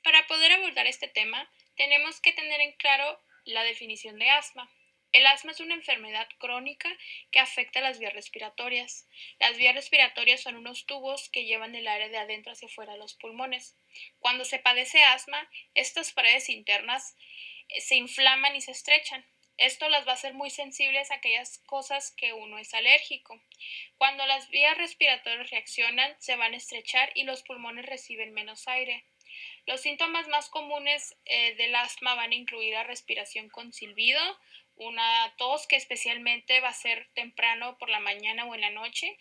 Para poder abordar este tema, tenemos que tener en claro la definición de asma. El asma es una enfermedad crónica que afecta las vías respiratorias. Las vías respiratorias son unos tubos que llevan el aire de adentro hacia afuera de los pulmones. Cuando se padece asma, estas paredes internas se inflaman y se estrechan. Esto las va a hacer muy sensibles a aquellas cosas que uno es alérgico. Cuando las vías respiratorias reaccionan, se van a estrechar y los pulmones reciben menos aire. Los síntomas más comunes del asma van a incluir la respiración con silbido, una tos que especialmente va a ser temprano por la mañana o en la noche,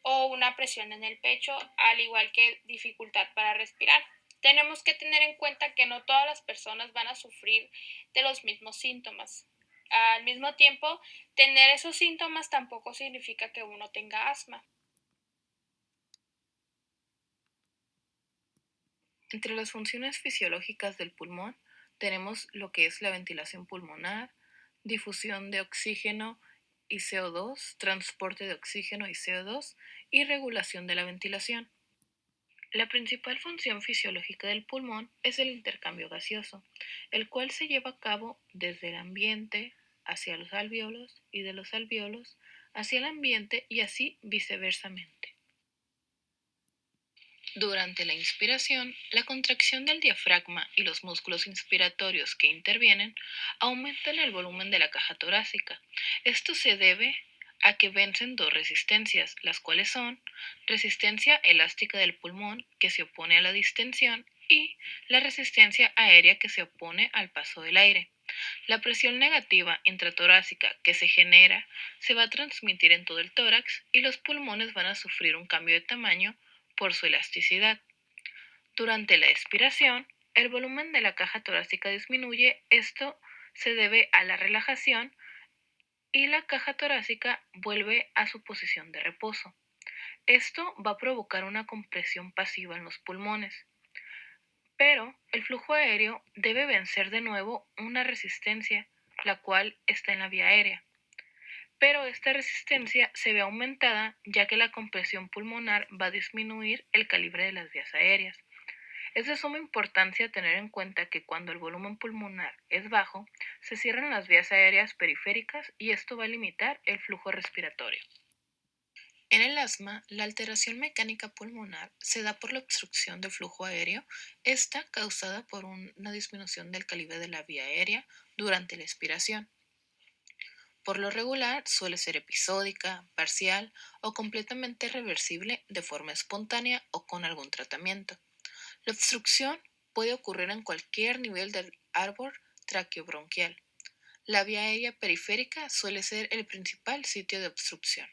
o una presión en el pecho, al igual que dificultad para respirar. Tenemos que tener en cuenta que no todas las personas van a sufrir de los mismos síntomas. Al mismo tiempo, tener esos síntomas tampoco significa que uno tenga asma. Entre las funciones fisiológicas del pulmón tenemos lo que es la ventilación pulmonar, difusión de oxígeno y CO2, transporte de oxígeno y CO2 y regulación de la ventilación. La principal función fisiológica del pulmón es el intercambio gaseoso, el cual se lleva a cabo desde el ambiente hacia los alvéolos y de los alvéolos hacia el ambiente y así viceversamente. Durante la inspiración, la contracción del diafragma y los músculos inspiratorios que intervienen aumentan el volumen de la caja torácica. Esto se debe a que vencen dos resistencias, las cuales son resistencia elástica del pulmón, que se opone a la distensión, y la resistencia aérea, que se opone al paso del aire. La presión negativa intratorácica que se genera se va a transmitir en todo el tórax y los pulmones van a sufrir un cambio de tamaño por su elasticidad. Durante la expiración, el volumen de la caja torácica disminuye. Esto se debe a la relajación y la caja torácica vuelve a su posición de reposo. Esto va a provocar una compresión pasiva en los pulmones. Pero el flujo aéreo debe vencer de nuevo una resistencia, la cual está en la vía aérea. Pero esta resistencia se ve aumentada ya que la compresión pulmonar va a disminuir el calibre de las vías aéreas. Es de suma importancia tener en cuenta que cuando el volumen pulmonar es bajo, se cierran las vías aéreas periféricas y esto va a limitar el flujo respiratorio. En el asma, la alteración mecánica pulmonar se da por la obstrucción del flujo aéreo, esta causada por una disminución del calibre de la vía aérea durante la expiración. Por lo regular suele ser episódica, parcial o completamente reversible de forma espontánea o con algún tratamiento. La obstrucción puede ocurrir en cualquier nivel del árbol traqueobronquial. La vía aérea periférica suele ser el principal sitio de obstrucción.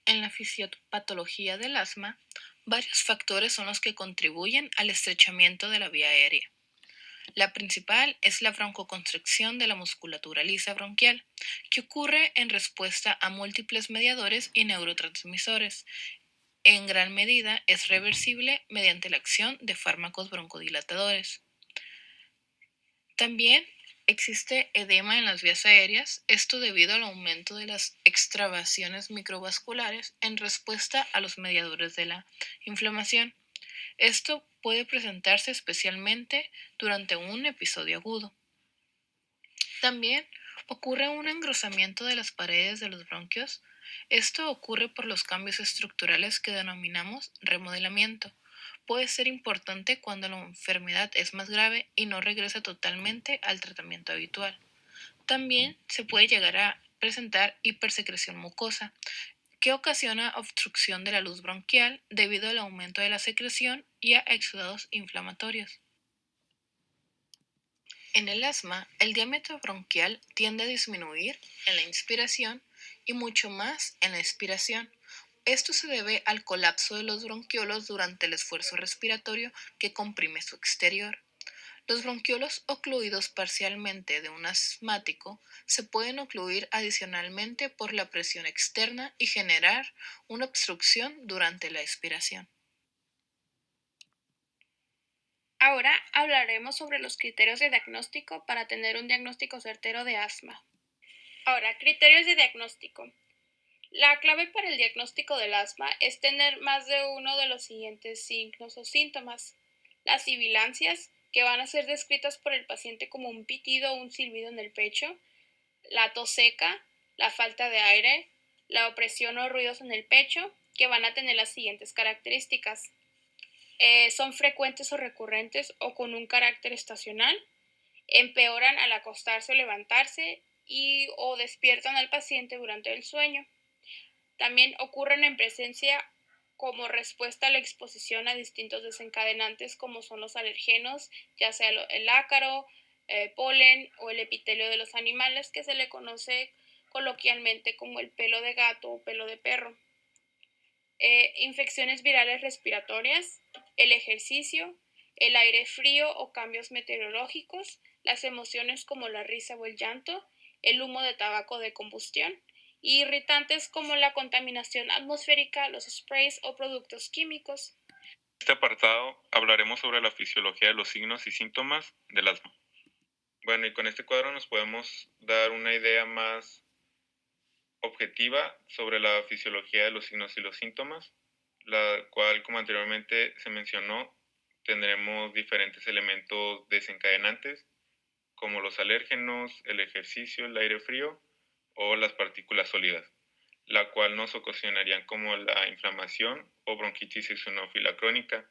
En la fisiopatología del asma, varios factores son los que contribuyen al estrechamiento de la vía aérea. La principal es la broncoconstricción de la musculatura lisa bronquial, que ocurre en respuesta a múltiples mediadores y neurotransmisores. En gran medida es reversible mediante la acción de fármacos broncodilatadores. También existe edema en las vías aéreas, esto debido al aumento de las extravasaciones microvasculares en respuesta a los mediadores de la inflamación. Esto puede presentarse especialmente durante un episodio agudo. También ocurre un engrosamiento de las paredes de los bronquios. Esto ocurre por los cambios estructurales que denominamos remodelamiento. Puede ser importante cuando la enfermedad es más grave y no regresa totalmente al tratamiento habitual. También se puede llegar a presentar hipersecreción mucosa, que ocasiona obstrucción de la luz bronquial debido al aumento de la secreción y a exudados inflamatorios. En el asma, el diámetro bronquial tiende a disminuir en la inspiración y mucho más en la expiración. Esto se debe al colapso de los bronquiolos durante el esfuerzo respiratorio que comprime su exterior. Los bronquiolos ocluidos parcialmente de un asmático se pueden ocluir adicionalmente por la presión externa y generar una obstrucción durante la expiración. Ahora hablaremos sobre los criterios de diagnóstico para tener un diagnóstico certero de asma. Ahora, criterios de diagnóstico. La clave para el diagnóstico del asma es tener más de uno de los siguientes signos o síntomas. las sibilancias, que van a ser descritas por el paciente como un pitido o un silbido en el pecho, la tos seca, la falta de aire, la opresión o ruidos en el pecho, que van a tener las siguientes características. Son frecuentes o recurrentes o con un carácter estacional, empeoran al acostarse o levantarse y o despiertan al paciente durante el sueño. También ocurren en presencia como respuesta a la exposición a distintos desencadenantes como son los alergenos, ya sea el ácaro, polen o el epitelio de los animales, que se le conoce coloquialmente como el pelo de gato o pelo de perro. Infecciones virales respiratorias, el ejercicio, el aire frío o cambios meteorológicos, las emociones como la risa o el llanto, el humo de tabaco de combustión, y irritantes como la contaminación atmosférica, los sprays o productos químicos. En este apartado hablaremos sobre la fisiología de los signos y síntomas del asma. Bueno, y con este cuadro nos podemos dar una idea más objetiva sobre la fisiología de los signos y los síntomas, la cual, como anteriormente se mencionó, tendremos diferentes elementos desencadenantes como los alérgenos, el ejercicio, el aire frío o las partículas sólidas, la cual nos ocasionarían como la inflamación o bronquitis eosinófila crónica.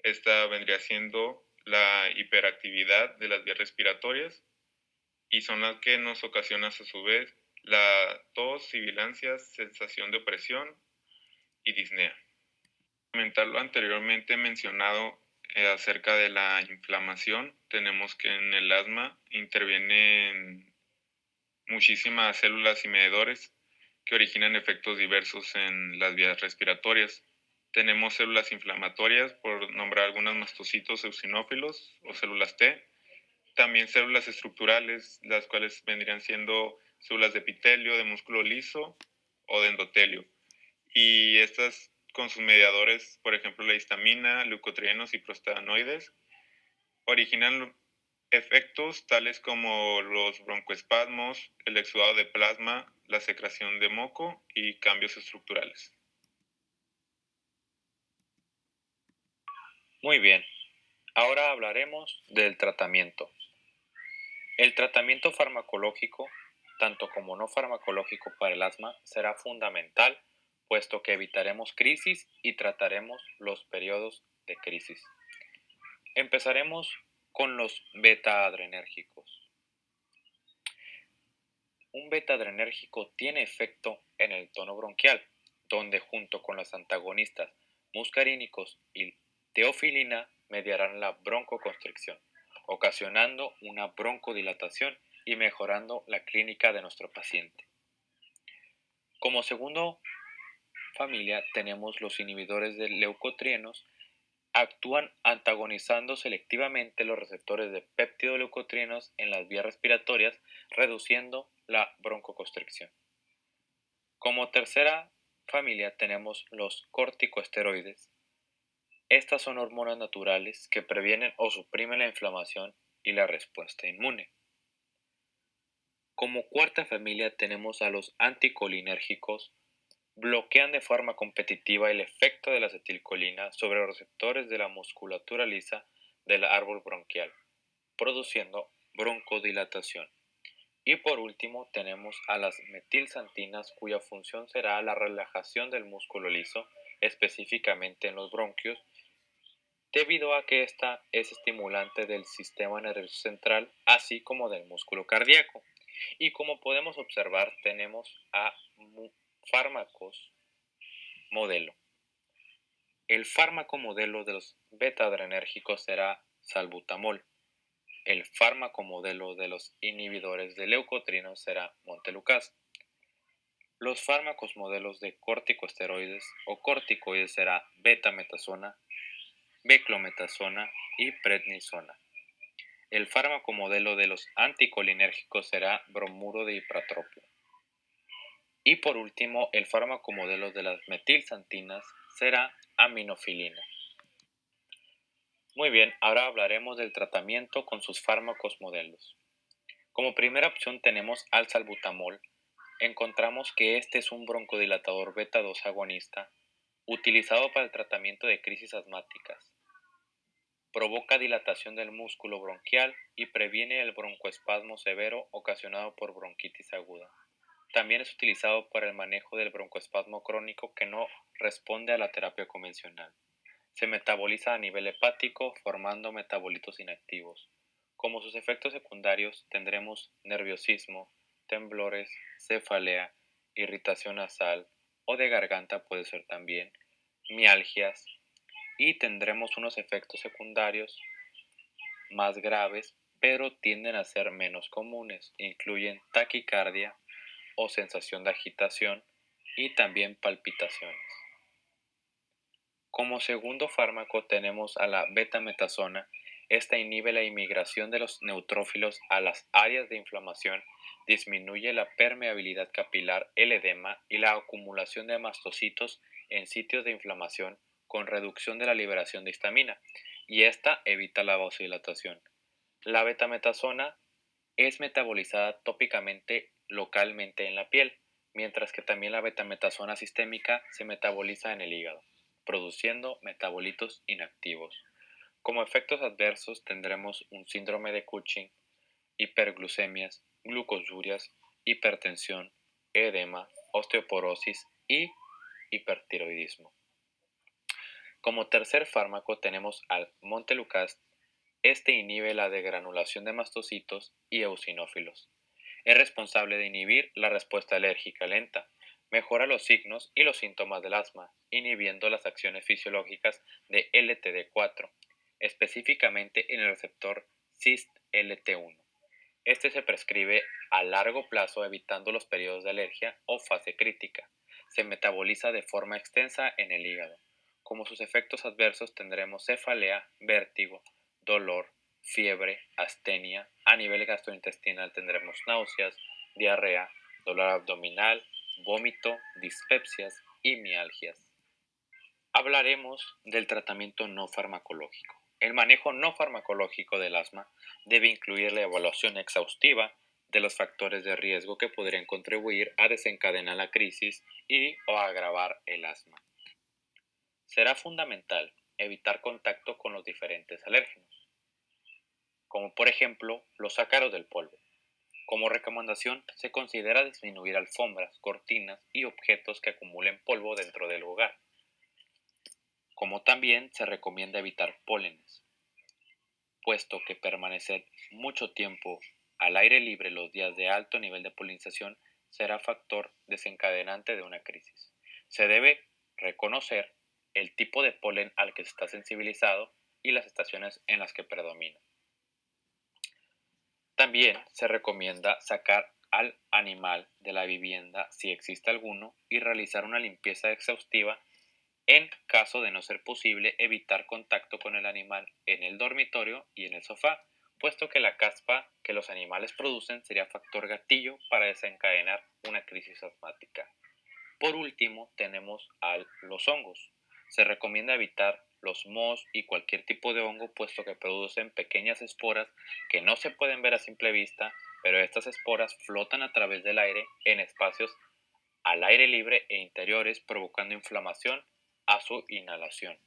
Esta vendría siendo la hiperactividad de las vías respiratorias y son las que nos ocasionan a su vez la tos, sibilancias, sensación de opresión y disnea. Comentar lo anteriormente mencionado acerca de la inflamación, tenemos que en el asma intervienen muchísimas células y medidores que originan efectos diversos en las vías respiratorias. Tenemos células inflamatorias, por nombrar algunas, mastocitos eosinófilos o células T. También células estructurales, las cuales vendrían siendo células de epitelio, de músculo liso o de endotelio. Y estas con sus mediadores, por ejemplo la histamina, leucotrienos y prostaglandinoides, originan efectos tales como los broncoespasmos, el exudado de plasma, la secreción de moco y cambios estructurales. Muy bien, ahora hablaremos del tratamiento. El tratamiento farmacológico, tanto como no farmacológico para el asma, será fundamental, puesto que evitaremos crisis y trataremos los periodos de crisis. Empezaremos con los beta-adrenérgicos. Un beta-adrenérgico tiene efecto en el tono bronquial, donde junto con los antagonistas muscarínicos y teofilina mediarán la broncoconstricción, ocasionando una broncodilatación y mejorando la clínica de nuestro paciente. Como segundo familia tenemos los inhibidores de leucotrienos. Actúan antagonizando selectivamente los receptores de péptidoleucotrienos en las vías respiratorias, reduciendo la broncoconstricción. Como tercera familia tenemos los corticosteroides. Estas son hormonas naturales que previenen o suprimen la inflamación y la respuesta inmune. Como cuarta familia tenemos a los anticolinérgicos. Bloquean de forma competitiva el efecto de la acetilcolina sobre los receptores de la musculatura lisa del árbol bronquial, produciendo broncodilatación. Y por último tenemos a las metilxantinas, cuya función será la relajación del músculo liso, específicamente en los bronquios, debido a que esta es estimulante del sistema nervioso central, así como del músculo cardíaco. Y como podemos observar, tenemos a fármacos modelo. El fármaco modelo de los beta-adrenérgicos será salbutamol. El fármaco modelo de los inhibidores de leucotrienos será montelukast. Los fármacos modelos de corticosteroides o corticoides será betametasona, beclometasona y prednisona. El fármaco modelo de los anticolinérgicos será bromuro de ipratropio. Y por último, el fármaco modelo de las metilxantinas será aminofilina. Muy bien, ahora hablaremos del tratamiento con sus fármacos modelos. Como primera opción tenemos al salbutamol. Encontramos que este es un broncodilatador beta 2 agonista utilizado para el tratamiento de crisis asmáticas. Provoca dilatación del músculo bronquial y previene el broncoespasmo severo ocasionado por bronquitis aguda. También es utilizado para el manejo del broncoespasmo crónico que no responde a la terapia convencional. Se metaboliza a nivel hepático formando metabolitos inactivos. Como sus efectos secundarios tendremos nerviosismo, temblores, cefalea, irritación nasal o de garganta puede ser también, mialgias, y tendremos unos efectos secundarios más graves, pero tienden a ser menos comunes. Incluyen taquicardia o sensación de agitación y también palpitaciones. Como segundo fármaco tenemos a la betametasona. Esta inhibe la inmigración de los neutrófilos a las áreas de inflamación, disminuye la permeabilidad capilar, el edema y la acumulación de mastocitos en sitios de inflamación con reducción de la liberación de histamina, y esta evita la vasodilatación. La betametasona es metabolizada tópicamente localmente en la piel, mientras que también la betametasona sistémica se metaboliza en el hígado, produciendo metabolitos inactivos. Como efectos adversos tendremos un síndrome de Cushing, hiperglucemias, glucosurias, hipertensión, edema, osteoporosis y hipertiroidismo. Como tercer fármaco tenemos al montelukast. Este inhibe la degranulación de mastocitos y eosinófilos. Es responsable de inhibir la respuesta alérgica lenta, mejora los signos y los síntomas del asma, inhibiendo las acciones fisiológicas de LTD4, específicamente en el receptor CIST-LT1. Este se prescribe a largo plazo evitando los periodos de alergia o fase crítica. Se metaboliza de forma extensa en el hígado. Como sus efectos adversos tendremos cefalea, vértigo, dolor, fiebre, astenia. A nivel gastrointestinal tendremos náuseas, diarrea, dolor abdominal, vómito, dispepsias y mialgias. Hablaremos del tratamiento no farmacológico. El manejo no farmacológico del asma debe incluir la evaluación exhaustiva de los factores de riesgo que podrían contribuir a desencadenar la crisis y o agravar el asma. Será fundamental evitar contacto con los diferentes alérgenos, como por ejemplo los ácaros del polvo. Como recomendación, se considera disminuir alfombras, cortinas y objetos que acumulen polvo dentro del hogar. Como también se recomienda evitar pólenes, puesto que permanecer mucho tiempo al aire libre los días de alto nivel de polinización será factor desencadenante de una crisis. Se debe reconocer el tipo de polen al que se está sensibilizado y las estaciones en las que predomina. También se recomienda sacar al animal de la vivienda si existe alguno y realizar una limpieza exhaustiva. En caso de no ser posible, evitar contacto con el animal en el dormitorio y en el sofá, puesto que la caspa que los animales producen sería factor gatillo para desencadenar una crisis asmática. Por último, tenemos los hongos. Se recomienda evitar los mohos y cualquier tipo de hongo, puesto que producen pequeñas esporas que no se pueden ver a simple vista, pero estas esporas flotan a través del aire en espacios al aire libre e interiores, provocando inflamación a su inhalación.